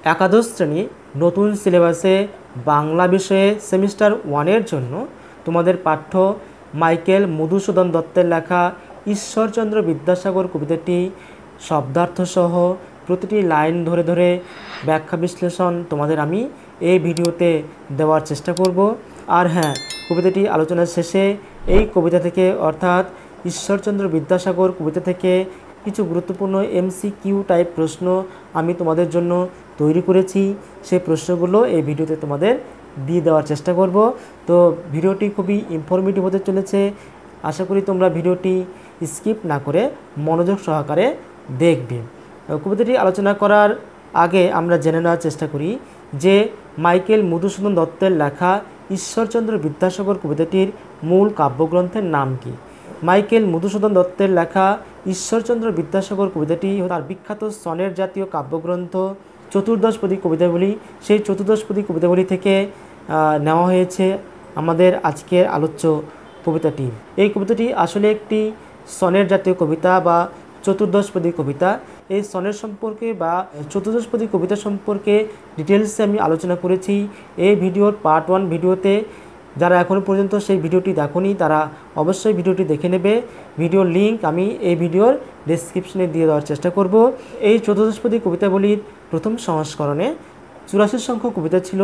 একাদশ শ্রেণী নতুন সিলেবাসে বাংলা বিষয়ে সেমিস্টার 1-এর জন্য তোমাদের পাঠ্য মাইকেল মধুসূদন দত্তের লেখা ঈশ্বরচন্দ্র বিদ্যাসাগর কবিতাটি শব্দার্থসহ প্রতিটি লাইন ধরে ধরে ব্যাখ্যা বিশ্লেষণ তোমাদের আমি এই ভিডিওতে দেওয়ার চেষ্টা করব। আর হ্যাঁ, কবিতাটি আলোচনার শেষে এই কবিতা থেকে অর্থাৎ ঈশ্বরচন্দ্র বিদ্যাসাগর কবিতা থেকে কিছু গুরুত্বপূর্ণ MCQ টাইপ প্রশ্ন আমি তোমাদের জন্য তৈরি করেছি। সেই প্রশ্নগুলো এই ভিডিওতে তোমাদের দিয়ে দেওয়ার চেষ্টা করব। তো ভিডিওটি খুবই ইনফরমেটিভ হতে চলেছে। আশা করি তোমরা ভিডিওটি স্কিপ না করে মনোযোগ সহকারে দেখবে। কবিতাটি আলোচনা করার আগে আমরা জেনে নেওয়ার চেষ্টা করি যে মাইকেল মধুসূদন দত্তের লেখা ঈশ্বরচন্দ্র বিদ্যাসাগর কবিতাটির মূল কাব্যগ্রন্থের নাম কি। মাইকেল মধুসূদন দত্তের লেখা ঈশ্বরচন্দ্র বিদ্যাসাগর কবিতাটি তার বিখ্যাত সনের জাতীয় কাব্যগ্রন্থ চতুর্দশপদী কবিতাগুলি। সেই চতুর্দশপদী কবিতাগুলি থেকে নেওয়া হয়েছে আমাদের আজকের আলোচ্য কবিতাটি। এই কবিতাটি আসলে একটি সনের জাতীয় কবিতা বা চতুর্দশপদী কবিতা। এই সনের সম্পর্কে বা চতুর্দশপদী কবিতা সম্পর্কে ডিটেলসে আমি আলোচনা করেছি এই ভিডিওর পার্ট 1 ভিডিওতে। যারা এখনও পর্যন্ত সেই ভিডিওটি দেখোনি তারা অবশ্যই ভিডিওটি দেখে নেবে। ভিডিওর লিঙ্ক আমি এই ভিডিওর ডেসক্রিপশনে দিয়ে দেওয়ার চেষ্টা করব। এই চতুর্দশপদী কবিতাবলীর প্রথম সংস্করণে 84 সংখ্যক কবিতা ছিল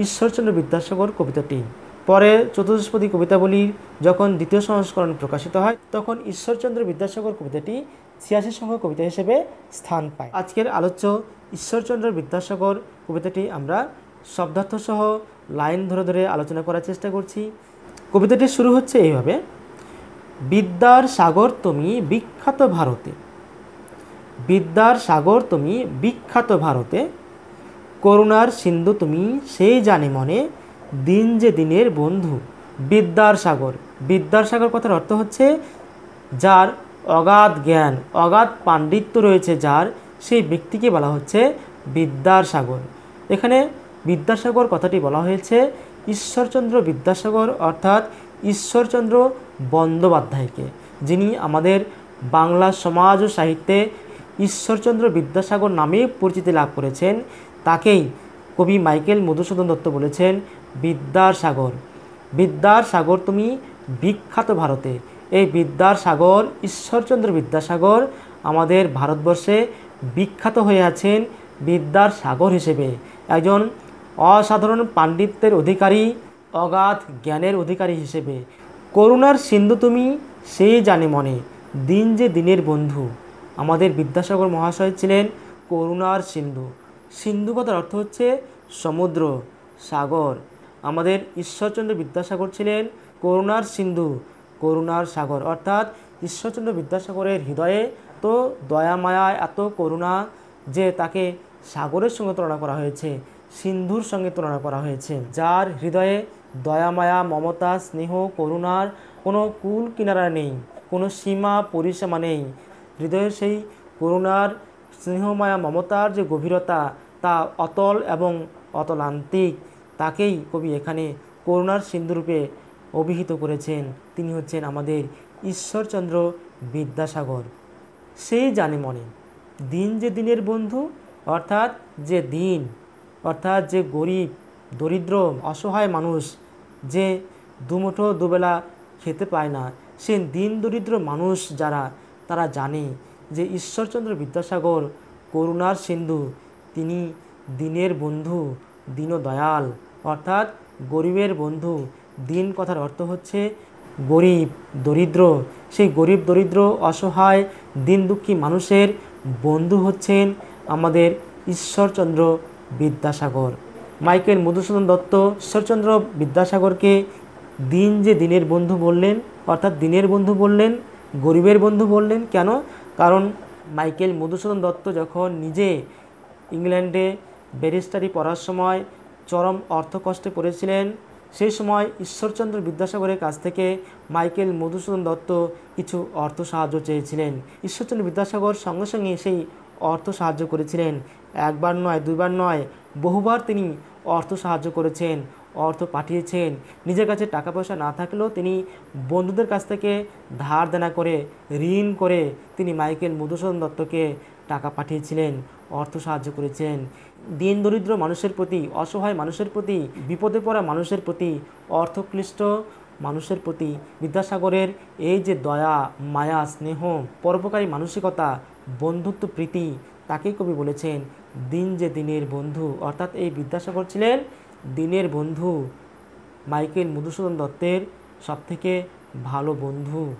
ঈশ্বরচন্দ্র বিদ্যাসাগর কবিতাটি। পরে চতুর্দশপদী কবিতাবলীর যখন দ্বিতীয় সংস্করণ প্রকাশিত হয় তখন ঈশ্বরচন্দ্র বিদ্যাসাগর কবিতাটি 86 সংখ্যক কবিতা হিসেবে স্থান পায়। আজকের আলোচ্য ঈশ্বরচন্দ্র বিদ্যাসাগর কবিতাটি আমরা শব্দার্থসহ লাইন ধরে ধরে আলোচনা করার চেষ্টা করছি। কবিতাটি শুরু হচ্ছে এইভাবে: বিদ্যার সাগর তুমি বিখ্যাত ভারতে, বিদ্যার সাগর তুমি বিখ্যাত ভারতে, করুণার সিন্ধু তুমি সেই জানে মনে, দিন যে দিনের বন্ধু। বিদ্যার সাগর, বিদ্যার সাগর কথার অর্থ হচ্ছে যার অগাধ জ্ঞান অগাধ পাণ্ডিত্য রয়েছে, যার সেই ব্যক্তিকে বলা হচ্ছে বিদ্যার সাগর। এখানে বিদ্যাসাগর কথাটি বলা হয়েছে ঈশ্বরচন্দ্র বিদ্যাসাগর অর্থাৎ ঈশ্বরচন্দ্র বন্দ্যোপাধ্যায়কে, যিনি আমাদের বাংলা সমাজ ও সাহিত্যে ঈশ্বরচন্দ্র বিদ্যাসাগর নামে পরিচিতি লাভ করেছেন। তাকেই কবি মাইকেল মধুসূদন দত্ত বলেছেন বিদ্যার সাগর। বিদ্যার সাগর তুমি বিখ্যাত ভারতে। এই বিদ্যার সাগর ঈশ্বরচন্দ্র বিদ্যাসাগর আমাদের ভারতবর্ষে বিখ্যাত হয়ে আছেন বিদ্যার সাগর হিসেবে। একজন অসাধারণ পাণ্ডিত্যের অধিকারী, অগাধ জ্ঞানের অধিকারী হিসেবে। করুণার সিন্ধু তুমি সেই জানে মনে, দিন যে দিনের বন্ধু। আমাদের বিদ্যাসাগর মহাশয় ছিলেন করুণার সিন্ধু। সিন্ধু কথার অর্থ হচ্ছে সমুদ্র, সাগর। আমাদের ঈশ্বরচন্দ্র বিদ্যাসাগর ছিলেন করুণার সিন্ধু, করুণার সাগর। অর্থাৎ ঈশ্বরচন্দ্র বিদ্যাসাগরের হৃদয়ে এত দয়া মায়া এত করুণা যে তাকে সাগরের সঙ্গে তুলনা করা হয়েছে, সিন্ধুর সঙ্গে তুলনা করা হয়েছে। যার হৃদয়ে দয়া মায়া মমতা স্নেহ করুণার কোনো কুল কিনারা নেই, কোনো সীমা পরিসীমা নেই। হৃদয়ের সেই করুণার স্নেহ মায়া মমতার যে গভীরতা তা অতল এবং অতলান্তিক। তাকেই কবি এখানে করুণার সিন্ধুরূপে অভিহিত করেছেন। তিনি হচ্ছেন আমাদের ঈশ্বরচন্দ্র বিদ্যাসাগর। সেই জানে মনে, দিন যে দিনের বন্ধু অর্থাৎ যে দিন অর্থাৎ যে গরিব দরিদ্র অসহায় মানুষ যে দুমুঠো দুবেলা খেতে পায় না, সে দিন দরিদ্র মানুষ যারা তারা জানে যে ঈশ্বরচন্দ্র বিদ্যাসাগর করুণার সিন্ধু, তিনি দিনের বন্ধু, দীনদয়াল অর্থাৎ গরিবের বন্ধু। দিন কথার অর্থ হচ্ছে গরিব দরিদ্র। সেই গরিব দরিদ্র অসহায় দিন দুঃখী মানুষের বন্ধু হচ্ছেন আমাদের ঈশ্বরচন্দ্র বিদ্যাসাগর। মাইকেল মধুসূদন দত্ত ঈশ্বরচন্দ্র বিদ্যাসাগরকে দিন যে দিনের বন্ধু বললেন, অর্থাৎ দিনের বন্ধু বললেন, গরিবের বন্ধু বললেন। কেন? কারণ মাইকেল মধুসূদন দত্ত যখন নিজে ইংল্যান্ডে ব্যারিস্টারি পড়ার সময় চরম অর্থকষ্টে পড়েছিলেন, সেই সময় ঈশ্বরচন্দ্র বিদ্যাসাগরের কাছ থেকে মাইকেল মধুসূদন দত্ত কিছু অর্থ সাহায্য চেয়েছিলেন। ঈশ্বরচন্দ্র বিদ্যাসাগর সঙ্গে সঙ্গে সেই অর্থ সাহায্য করেছিলেন। একবার নয়, দুইবার নয়, বহুবার তিনি অর্থ সাহায্য করেছেন, অর্থ পাঠিয়েছেন। নিজের কাছে টাকা পয়সা না থাকলেও তিনি বন্ধুদের কাছ থেকে ধার দেনা করে ঋণ করে তিনি মাইকেল মধুসূদন দত্তকে টাকা পাঠিয়েছিলেন, অর্থ সাহায্য করেছেন। দিন দরিদ্র মানুষের প্রতি, অসহায় মানুষের প্রতি, বিপদে পড়া মানুষের প্রতি, অর্থক্লিষ্ট মানুষের প্রতি বিদ্যাসাগরের এই যে দয়া, মায়া, স্নেহ, পরোপকারী মানসিকতা, বন্ধুত্ব প্রীতি, তাকেই কবি বলেছেন দিন যে দিনের বন্ধু। অর্থাৎ এই বিদ্যাসাগর ছিলেন দিনের বন্ধু, মাইকেল মধুসূদন দত্তের সবথেকে ভালো বন্ধু।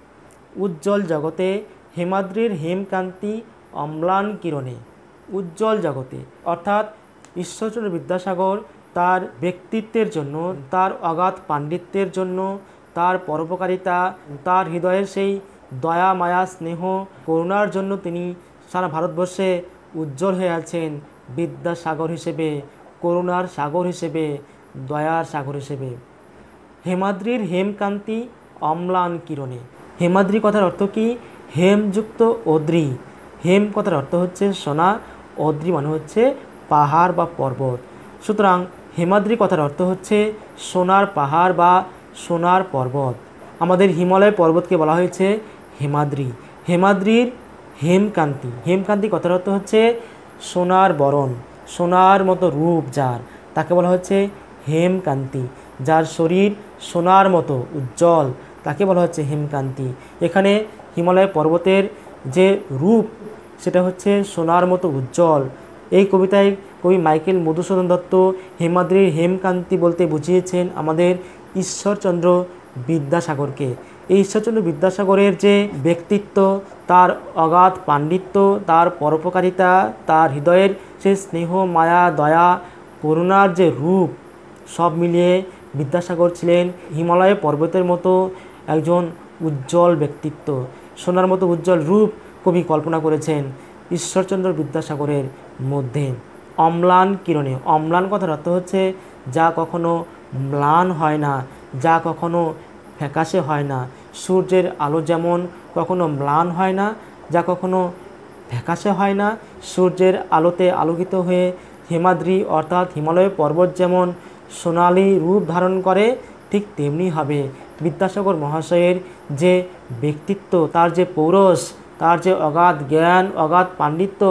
উজ্জ্বল জগতে হেমাদ্রির হেমকান্তি অম্লান কিরণে। উজ্জ্বল জগতে অর্থাৎ ঈশ্বরচন্দ্র বিদ্যাসাগর তার ব্যক্তিত্বের জন্য, তার অগাধ পাণ্ডিত্যের জন্য, তার পরোপকারিতা, তার হৃদয়ের সেই দয়া, মায়া, স্নেহ, করুণার জন্য তিনি সারা ভারতবর্ষে উজ্জ্বল হয়ে আছেন বিদ্যাসাগর হিসেবে, করুণার সাগর হিসেবে, দয়ার সাগর হিসেবে। হেমাদ্রির হেমকান্তি অম্লান কিরণে। হেমাদ্রি কথার অর্থ কি? হেমযুক্ত অদ্রি। হেম কথার অর্থ হচ্ছে সোনা, অদ্রি মানে হচ্ছে পাহাড় বা পর্বত। সুতরাং হেমাদ্রি কথার অর্থ হচ্ছে সোনার পাহাড় বা সোনার পর্বত। আমাদের হিমালয় পর্বতকে বলা হয়েছে হেমাদ্রি। হেমাদ্রির হেমকান্তি, হেমকান্তি কথার অর্থ হচ্ছে সোনার বরণ, সোনার মতো রূপ যার, তাকে বলা হচ্ছে হেমকান্তি। যার শরীর সোনার মতো উজ্জ্বল, তাকে বলা হচ্ছে হেমকান্তি। এখানে হিমালয় পর্বতের যে রূপ, সেটা হচ্ছে সোনার মতো উজ্জ্বল। এই কবিতায় কবি মাইকেল মধুসূদন দত্ত হেমাদ্রির হেমকান্তি বলতে বুঝিয়েছেন আমাদের ঈশ্বরচন্দ্র বিদ্যাসাগরকে। এই ঈশ্বরচন্দ্র বিদ্যাসাগরের যে ব্যক্তিত্ব, তার অগাধ পাণ্ডিত্য, তার পরোপকারিতা, তার হৃদয়ের সে স্নেহ, মায়া, দয়া, করুণার যে রূপ, সব মিলিয়ে বিদ্যাসাগর ছিলেন হিমালয় পর্বতের মতো একজন উজ্জ্বল ব্যক্তিত্ব। সোনার মতো উজ্জ্বল রূপ কবি কল্পনা করেছেন ঈশ্বরচন্দ্র বিদ্যাসাগরের মধ্যে। অম্লান কিরণে। অম্লান কথার অর্থ হচ্ছে যা কখনো ম্লান হয় না, যা কখনো ফ্যাকাশে হয় না। সূর্যের আলো যেমন কখনো ম্লান হয় না, যা কখনো ফ্যাকাশে হয় না, সূর্যের আলোতে আলোকিত হয়ে হেমাদ্রি অর্থাৎ হিমালয় পর্বত যেমন সোনালি রূপ ধারণ করে, ঠিক তেমনি হবে বিদ্যাসাগর মহাশয়ের যে ব্যক্তিত্ব, তার যে পৌরষ, তার যে অগাধ জ্ঞান, অগাধ পাণ্ডিত্য,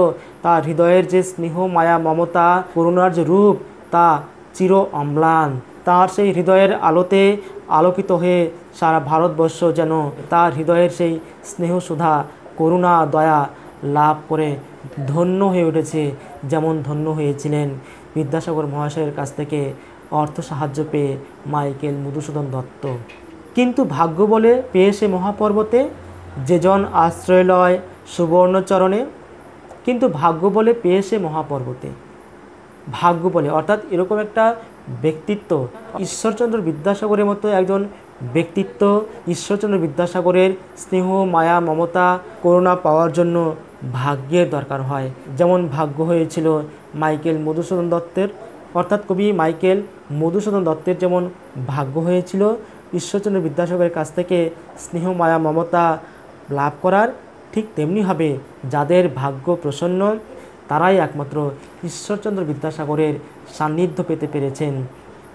তার হৃদয়ের যে স্নেহ, মায়া, মমতা, করুণার যে রূপ, তা চির অম্লান। তার সেই হৃদয়ের আলোতে আলোকিত হয়ে সারা ভারতবর্ষ যেন তার হৃদয়ের সেই স্নেহসুধা, করুণা, দয়া লাভ করে ধন্য হয়ে উঠেছে, যেমন ধন্য হয়েছিলেন বিদ্যাসাগর মহাশয়ের কাছ থেকে অর্থ সাহায্য পেয়ে মাইকেল মধুসূদন দত্ত। কিন্তু ভাগ্য বলে পেয়ে সে মহাপর্বতে, যেজন আশ্রয় লয় সুবর্ণচরণে। কিন্তু ভাগ্য বলে পেয়ে সে মহাপর্বতে। ভাগ্য বলে অর্থাৎ এরকম একটা ব্যক্তিত্ব, ঈশ্বরচন্দ্র বিদ্যাসাগরের মতো একজন ব্যক্তিত্ব, ঈশ্বরচন্দ্র বিদ্যাসাগরের স্নেহ, মায়া, মমতা, করুণা পাওয়ার জন্য ভাগ্যের দরকার হয়। যেমন ভাগ্য হয়েছিল মাইকেল মধুসূদন দত্তের, অর্থাৎ কবি মাইকেল মধুসূদন দত্তের যেমন ভাগ্য হয়েছিল ঈশ্বরচন্দ্র বিদ্যাসাগরের কাছ থেকে স্নেহ, মায়া, মমতা লাভ করার, ঠিক তেমনিভাবে যাদের ভাগ্য প্রসন্ন তারাই একমাত্র ঈশ্বরচন্দ্র বিদ্যাসাগরের সান্নিধ্য পেতে পেরেছেন।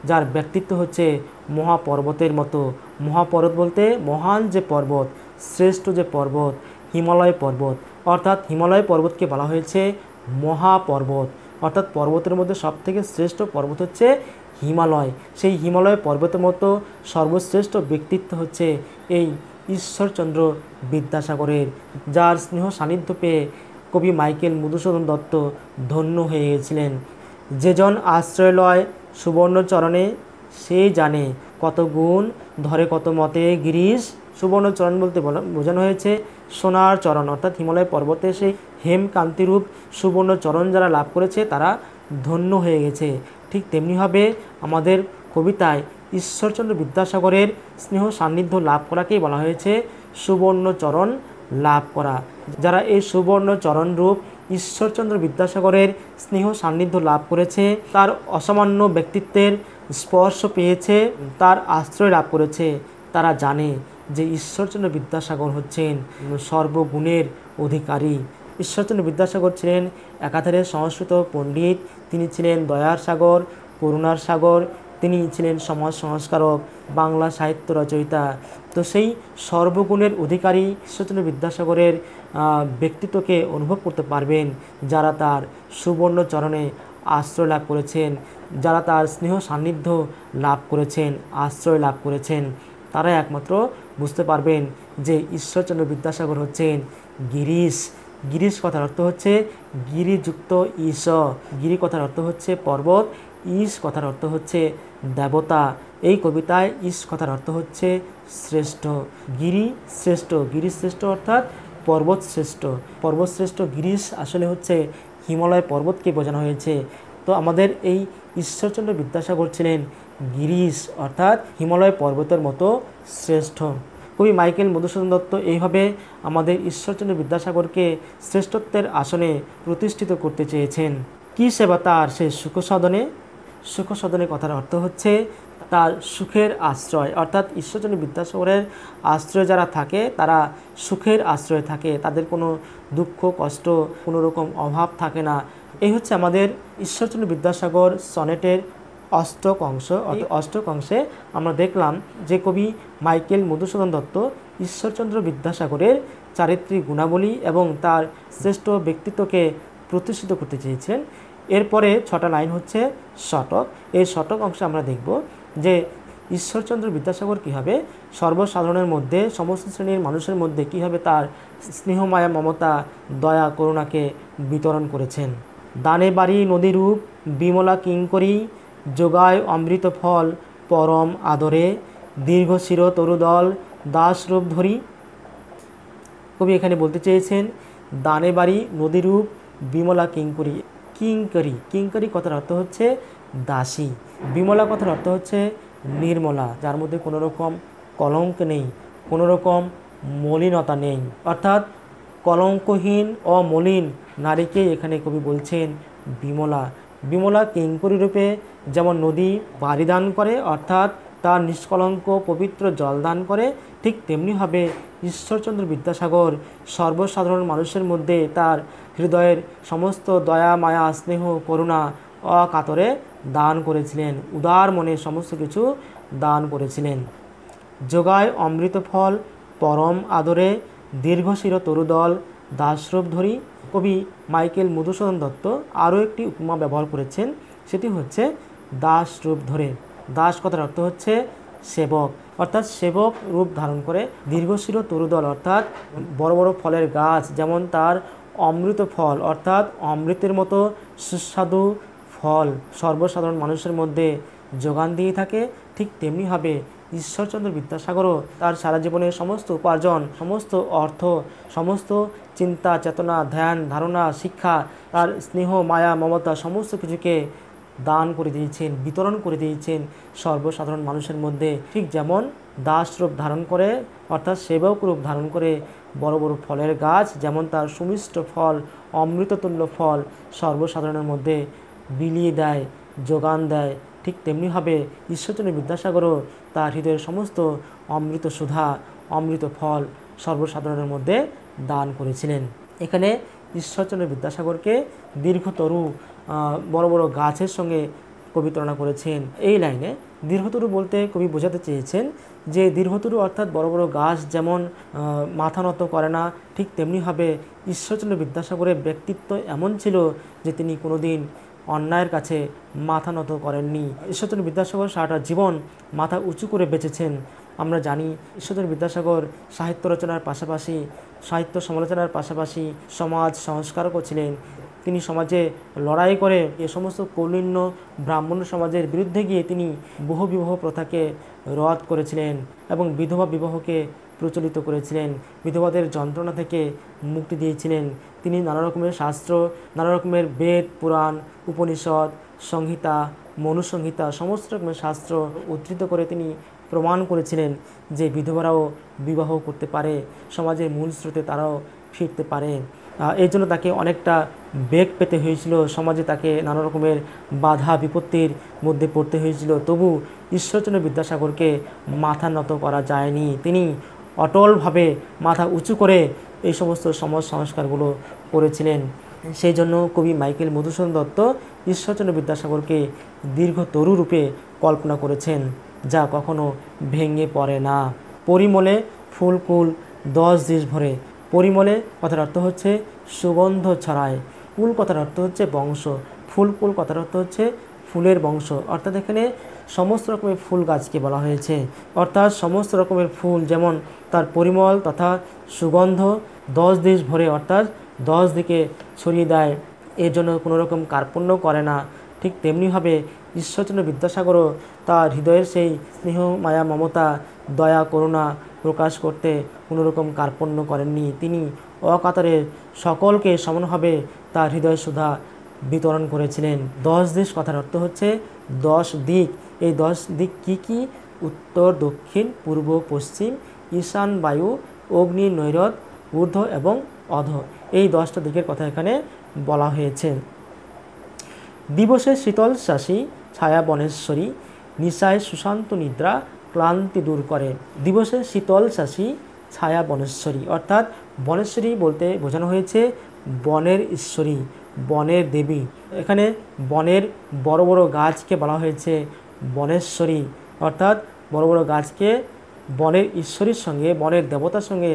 যার ব্যক্তিত্ব হচ্ছে মহাপর্বতের মতো। মহাপর্বত বলতে মহান যে পর্বত, শ্রেষ্ঠ যে পর্বত, হিমালয় পর্বত। অর্থাৎ হিমালয় পর্বতকে বলা হয়েছে মহাপর্বত। অর্থাৎ পর্বতের মধ্যে সবথেকে শ্রেষ্ঠ পর্বত হচ্ছে হিমালয়। সেই হিমালয় পর্বতের মতো সর্বশ্রেষ্ঠ ব্যক্তিত্ব হচ্ছে এই ঈশ্বরচন্দ্র বিদ্যাসাগরের, যার স্নেহ সান্নিধ্য পেয়ে কবি মাইকেল মধুসূদন দত্ত ধন্য হয়ে গেছিলেন। যেজন আশ্রয় লয় সুবর্ণচরণে, সে জানে কত গুণ ধরে কত মতে গিরিশ। সুবর্ণচরণ বলতে বোঝানো হয়েছে সোনার চরণ, অর্থাৎ হিমালয় পর্বতে সেই হেমকান্তিরূপ সুবর্ণচরণ যারা লাভ করেছে তারা ধন্য হয়ে গেছে। ঠিক তেমনিভাবে আমাদের কবিতায় ঈশ্বরচন্দ্র বিদ্যাসাগরের স্নেহ সান্নিধ্য লাভ করাকেই বলা হয়েছে সুবর্ণচরণ লাভ করা। যারা এই সুবর্ণচরণ রূপ ঈশ্বরচন্দ্র বিদ্যাসাগরের স্নেহ সান্নিধ্য লাভ করেছে, তার অসামান্য ব্যক্তিত্বের স্পর্শ পেয়েছে, তার আশ্রয় লাভ করেছে, তারা জানে যে ঈশ্বরচন্দ্র বিদ্যাসাগর হচ্ছেন সর্বগুণের অধিকারী। ঈশ্বরচন্দ্র বিদ্যাসাগর ছিলেন একাধারে সংস্কৃত পণ্ডিত, তিনি ছিলেন দয়ার সাগর, করুণার সাগর, তিনি ছিলেন সমাজ সংস্কারক, বাংলা সাহিত্য রচয়িতা। তো সেই সর্বগুণের অধিকারী ঈশ্বরচন্দ্র বিদ্যাসাগরের ব্যক্তিত্বকে অনুভব করতে পারবেন, যারা তার সুবর্ণ চরণে আশ্রয় লাভ করেছেন, যারা তার স্নেহ সান্নিধ্য লাভ করেছেন, আশ্রয় লাভ করেছেন, তারা একমাত্র বুঝতে পারবেন যে ঈশ্বরচন্দ্র বিদ্যাসাগর হচ্ছেন গিরিশ। গিরিশ কথার অর্থ হচ্ছে গিরিযুক্ত ঈশ। গিরি কথার অর্থ হচ্ছে পর্বত, ঈশ কথার অর্থ হচ্ছে দেবতা। এই কবিতায় ঈশ কথার অর্থ হচ্ছে শ্রেষ্ঠ। গিরি শ্রেষ্ঠ, গিরি শ্রেষ্ঠ অর্থাৎ পর্বত শ্রেষ্ঠ। পর্বত শ্রেষ্ঠ গিরিশ আসলে হচ্ছে হিমালয় পর্বতকে বোঝানো হয়েছে। তো আমাদের এই ঈশ্বরচন্দ্র বিদ্যাসাগর ছিলেন গিরিশ অর্থাৎ হিমালয় পর্বতের মতো শ্রেষ্ঠ। কবি মাইকেল মধুসূদন দত্ত এইভাবে আমাদের ঈশ্বরচন্দ্র বিদ্যাসাগরকে শ্রেষ্ঠত্বের আসনে প্রতিষ্ঠিত করতে চেয়েছেন। কী সেবা তার সে সুখসদনে? সুখসদনে কথার অর্থ হচ্ছে তার সুখের আশ্রয়, অর্থাৎ ঈশ্বরচন্দ্র বিদ্যাসাগরের আশ্রয় যারা থাকে তারা সুখের আশ্রয়ে থাকে, তাদের কোনো দুঃখ কষ্ট কোনো রকম অভাব থাকে না। এই হচ্ছে আমাদের ঈশ্বরচন্দ্র বিদ্যাসাগর সনেটের অষ্টক অংশ। এই অষ্টক অংশে আমরা দেখলাম যে কবি মাইকেল মধুসূদন দত্ত ঈশ্বরচন্দ্র বিদ্যাসাগরের চারিত্রিক গুণাবলী এবং তার শ্রেষ্ঠ ব্যক্তিত্বকে প্রতিষ্ঠিত করতে চেয়েছিলেন। এরপরে 6টা লাইন হচ্ছে শতক। এই শতক অংশে আমরা দেখব যে ঈশ্বরচন্দ্র বিদ্যাসাগর কীভাবে সর্বসাধারণের মধ্যে, সমস্ত শ্রেণীর মানুষের মধ্যে কীভাবে তার স্নেহ মায়া মমতা দয়া করুণাকে বিতরণ করেছেন। দানে বাড়ি নদীরূপ বিমলা কিঙ্করী, যোগায় অমৃত ফল পরম আদরে, দীর্ঘ শির তরুদল দাসরূপ ধরি। কবি এখানে বলতে চেয়েছেন দানে বাড়ি নদীরূপ বিমলা কিঙ্করী। কিঙ্করী, কিঙ্করী কথার অর্থ হচ্ছে দাসী। বিমলা কথার অর্থ হচ্ছে নির্মলা, যার মধ্যে কোনো রকম কলঙ্ক নেই, কোনো রকম মলিনতা নেই, অর্থাৎ কলঙ্কহীন অমলিন নারীকে এখানে কবি বলছেন বিমলা। বিমলা কিঙ্করী রূপে যেমন নদী বাড়ি দান করে অর্থাৎ তার নিষ্কলঙ্ক পবিত্র জল দান করে, ঠিক তেমনিভাবে ঈশ্বরচন্দ্র বিদ্যাসাগর সর্বসাধারণ মানুষের মধ্যে তার হৃদয়ের সমস্ত দয়া মায়া স্নেহ করুণা অকাতরে দান করেছিলেন, উদার মনে সমস্ত কিছু দান করেছিলেন। যোগায় অমৃত ফল পরম আদরে, দীর্ঘশির তরুদল দাসরূপ ধরি। কবি মাইকেল মধুসূদন দত্ত আরও একটি উপমা ব্যবহার করেছেন, সেটি হচ্ছে দাসরূপ ধরে। দাস কথার অর্থ হচ্ছে সেবক, অর্থাৎ সেবক রূপ ধারণ করে। দীর্ঘশির তরুদল অর্থাৎ বড় বড় ফলের গাছ, যেমন তার অমৃত ফল অর্থাৎ অমৃতের মতো সুস্বাদু ফল সর্বসাধারণ মানুষের মধ্যে যোগান দিয়ে থাকে, ঠিক তেমনিভাবে ঈশ্বরচন্দ্র বিদ্যাসাগরও তার সারা জীবনের সমস্ত উপার্জন, সমস্ত অর্থ, সমস্ত চিন্তা চেতনা ধ্যান ধারণা শিক্ষা, তার স্নেহ মায়া মমতা সমস্ত কিছুকে দান করে দিয়েছেন, বিতরণ করে দিয়েছেন সর্বসাধারণ মানুষের মধ্যে। ঠিক যেমন দাস রূপ ধারণ করে অর্থাৎ সেবক রূপ ধারণ করে বড় বড় ফলের গাছ, যেমন তার সুমিষ্ট ফল অমৃততুল্য ফল সর্বসাধারণের মধ্যে বিলিয়ে দেয়, যোগান দেয়, ঠিক তেমনিভাবে ঈশ্বরচন্দ্র বিদ্যাসাগরও তার হৃদয়ের সমস্ত অমৃত সুধা অমৃত ফল সর্বসাধারণের মধ্যে দান করেছিলেন। এখানে ঈশ্বরচন্দ্র বিদ্যাসাগরকে দীর্ঘতরু বড় বড় গাছের সঙ্গে কবি তুলনা করেছেন। এই লাইনে দীর্ঘতরু বলতে কবি বোঝাতে চেয়েছেন যে দীর্ঘতরু অর্থাৎ বড় বড় গাছ যেমন মাথা নত করে না, ঠিক তেমনিভাবে ঈশ্বরচন্দ্র বিদ্যাসাগরের ব্যক্তিত্ব এমন ছিল যে তিনি কোনোদিন অন্যায়ের কাছে মাথা নত করেননি। ঈশ্বরচন্দ্র বিদ্যাসাগর সারাটা জীবন মাথা উঁচু করে বেঁচেছেন। আমরা জানি ঈশ্বরচন্দ্র বিদ্যাসাগর সাহিত্য রচনার পাশাপাশি সাহিত্য সমালোচনার পাশাপাশি সমাজ সংস্কারকও ছিলেন। তিনি সমাজে লড়াই করে এ সমস্ত কৌলিন্য ব্রাহ্মণ সমাজের বিরুদ্ধে গিয়ে তিনি বহুবিবাহ প্রথাকে রদ করেছিলেন এবং বিধবা বিবাহকে প্রচলিত করেছিলেন, বিধবাদের যন্ত্রণা থেকে মুক্তি দিয়েছিলেন। তিনি নানা রকমের শাস্ত্র, নানা রকমের বেদ পুরাণ উপনিষদ সংহিতা মনুসংহিতা সমস্ত রকমের শাস্ত্র উদ্ধৃত করে তিনি প্রমাণ করেছিলেন যে বিধবারাও বিবাহ করতে পারে, সমাজের মূল স্রোতে তারাও ফিরতে পারে। এই জন্য তাকে অনেকটা বেগ পেতে হয়েছিল, সমাজে তাকে নানা রকমের বাধা বিপত্তির মধ্যে পড়তে হয়েছিল, তবু ঈশ্বরচন্দ্র বিদ্যাসাগরকে মাথা নত করা যায়নি। তিনি অটলভাবে মাথা উঁচু করে এই সমস্ত সমাজ সংস্কারগুলো করেছিলেন। সেই জন্য কবি মাইকেল মধুসূদন দত্ত ঈশ্বরচন্দ্র বিদ্যাসাগরকে দীর্ঘতরু রূপে কল্পনা করেছেন, যা কখনো ভেঙে পড়ে না। পরিমলে ফুলকুল 10 দিশ ভরে, পরিমলে কথার অর্থ হচ্ছে সুগন্ধ ছড়ায়। কুল কথার অর্থ হচ্ছে বংশ। ফুলকুল কথার অর্থ হচ্ছে ফুলের বংশ। অর্থাৎ এখানে সমস্ত রকমের ফুল গাছকে বলা হয়েছে। অর্থাৎ সমস্ত রকমের ফুল যেমন তার পরিমল তথা সুগন্ধ 10 দিশ ভরে অর্থাৎ 10 দিকে ছড়িয়ে দেয়, এর জন্য কোনো রকম কার্পণ্য করে না। ঠিক তেমনিভাবে ঈশ্বরচন্দ্র বিদ্যাসাগরও তার হৃদয়ের সেই স্নেহ মায়া মমতা দয়া করুণা প্রকাশ করতে কোনো রকম কার্পণ্য করেননি। তিনি অকাতরে সকলকে সমানভাবে তার হৃদয় সুধা বিতরণ করেছিলেন। 10 দিশ কথার অর্থ হচ্ছে 10 দিক। এই 10 দিক কি কি? উত্তর, দক্ষিণ, পূর্ব, পশ্চিম, ঈশান, বায়ু, অগ্নি, নৈরত, ঊর্ধ্ব এবং অধ। এই 10টা দিকের কথা এখানে বলা হয়েছে। দিবসে শীতল শাসী ছায়া বনেশ্বরী, নিশায় সুশান্ত নিদ্রা ক্লান্তি দূর করে। দিবসে শীতল শাসী ছায়া বনেশ্বরী অর্থাৎ বনেশ্বরী বলতে বোঝানো হয়েছে বনের ঈশ্বরী, বনের দেবী। এখানে বনের বড় বড় গাছকে বলা হয়েছে বনেশ্বরী, অর্থাৎ বড় বড় গাছকে বনের ঈশ্বরীর সঙ্গে, বনের দেবতার সঙ্গে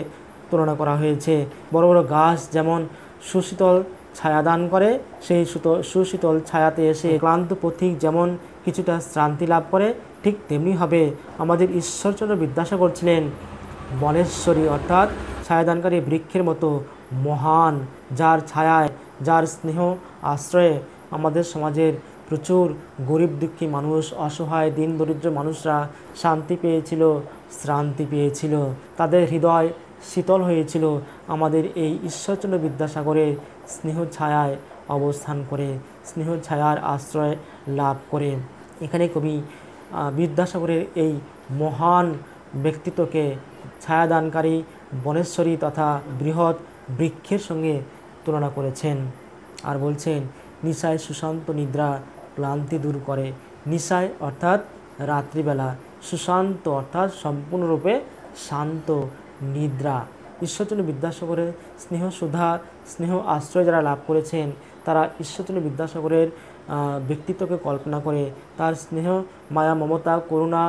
তুলনা করা হয়েছে। বড় বড় গাছ যেমন সুশীতল ছায়া দান করে, সেই সুশীতল ছায়াতে এসে ক্লান্ত পথিক যেমন কিছুটা শ্রান্তি লাভ করে, ঠিক তেমনিভাবে আমাদের ঈশ্বরচন্দ্র বিদ্যাসাগর ছিলেন বনেশ্বরী অর্থাৎ ছায়াদানকারী বৃক্ষের মতো মহান, যার ছায়ায়, যার স্নেহ আশ্রয়ে আমাদের সমাজের প্রচুর গরিব দুঃখী মানুষ, অসহায় দিন দরিদ্র মানুষরা শান্তি পেয়েছিল, শ্রান্তি পেয়েছিল, তাদের হৃদয় শীতল হয়েছিল আমাদের এই ঈশ্বরচন্দ্র বিদ্যাসাগরের স্নেহ ছায়ায় অবস্থান করে, স্নেহ ছায়ার আশ্রয় লাভ করে। এখানে কবি বিদ্যাসাগরের এই মহান ব্যক্তিত্বকে ছায়াদানকারী বনেশ্বরী তথা বৃহৎ বৃক্ষের সঙ্গে তুলনা করেছেন। আর বলছেন নিশায় সুশান্ত নিদ্রা ক্লান্তি দূর করে। নিশায় অর্থাৎ রাত্রিবেলা, সুশান্ত অর্থাৎ সম্পূর্ণরূপে শান্ত নিদ্রা। ঈশ্বরচন্দ্র বিদ্যাসাগরের স্নেহ সুধা, স্নেহ আশ্রয় যারা লাভ করেছেন তারা ঈশ্বরচন্দ্র বিদ্যাসাগরের ব্যক্তিত্বকে কল্পনা করে, তার স্নেহ মায়া মমতা করুণা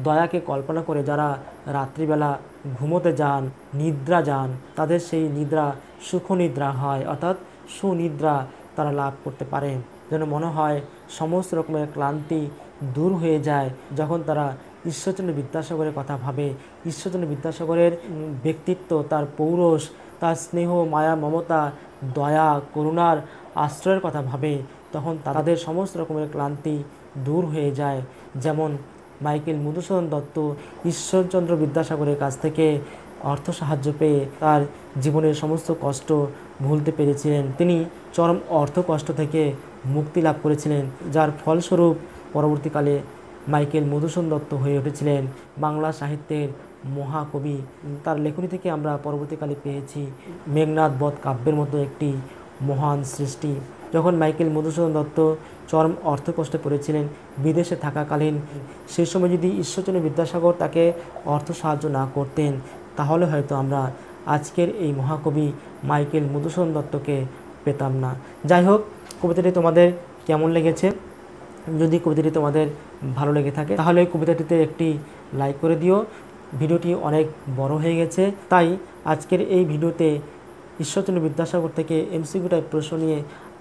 দয়াকে কল্পনা করে যারা রাত্রিবেলা ঘুমোতে যান, নিদ্রা যান, তাদের সেই নিদ্রা সুখনিদ্রা হয়, অর্থাৎ সুনিদ্রা তারা লাভ করতে পারে। যেন মনে হয় সমস্ত রকমের ক্লান্তি দূর হয়ে যায় যখন তারা ঈশ্বরচন্দ্র বিদ্যাসাগরের কথা ভাবে। ঈশ্বরচন্দ্র বিদ্যাসাগরের ব্যক্তিত্ব, তার পৌরষ, তার স্নেহ মায়া মমতা দয়া করুণার আশ্রয়ের কথা ভাবে, তখন তাদের সমস্ত রকমের ক্লান্তি দূর হয়ে যায়। যেমন মাইকেল মধুসূদন দত্ত ঈশ্বরচন্দ্র বিদ্যাসাগরের কাছ থেকে অর্থ সাহায্য পেয়ে তার জীবনের সমস্ত কষ্ট ভুলতে পেরেছিলেন। তিনি চরম অর্থ কষ্ট থেকে মুক্তি লাভ করেছিলেন, যার ফলস্বরূপ পরবর্তীকালে মাইকেল মধুসূদন দত্ত হয়ে উঠেছিলেন বাংলা সাহিত্যের মহাকবি। তার লেখনী থেকে আমরা পরবর্তীকালে পেয়েছি মেঘনাদ বধ কাব্যের মতো একটি মহান সৃষ্টি। যখন মাইকেল মধুসূদন দত্ত চরম অর্থকষ্টে পড়েছিলেন বিদেশে থাকাকালীন, সেই সময় যদি ঈশ্বরচন্দ্র বিদ্যাসাগর তাকে অর্থ সাহায্য না করতেন তাহলে হয়তো আমরা আজকের এই মহাকবি মাইকেল মধুসূদন দত্তকে পেতাম না। যাই হোক, কবিতাটি তোমাদের কেমন লেগেছে? যদি কবিতাটি তোমাদের ভালো লেগে থাকে তাহলে কবিতাটিতে একটি লাইক করে দিও। ভিডিওটি অনেক বড় হয়ে গেছে, তাই আজকের এই ভিডিওতে ঈশ্বরচন্দ্র বিদ্যাসাগর থেকে এমসিকিউ টাইপ প্রশ্ন নিয়ে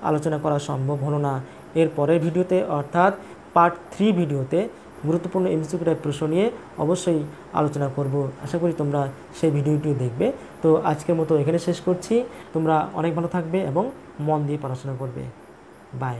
আলোচনা করা সম্ভব হলো না। এর পরের ভিডিওতে অর্থাৎ পার্ট 3 ভিডিওতে গুরুত্বপূর্ণ এমসিকিউ টাইপ প্রশ্ন নিয়ে অবশ্যই আলোচনা করব। আশা করি তোমরা সেই ভিডিওটি দেখবে। তো আজকের মতো এখানে শেষ করছি। তোমরা অনেক ভালো থাকবে এবং মন দিয়ে পড়াশোনা করবে। বাই।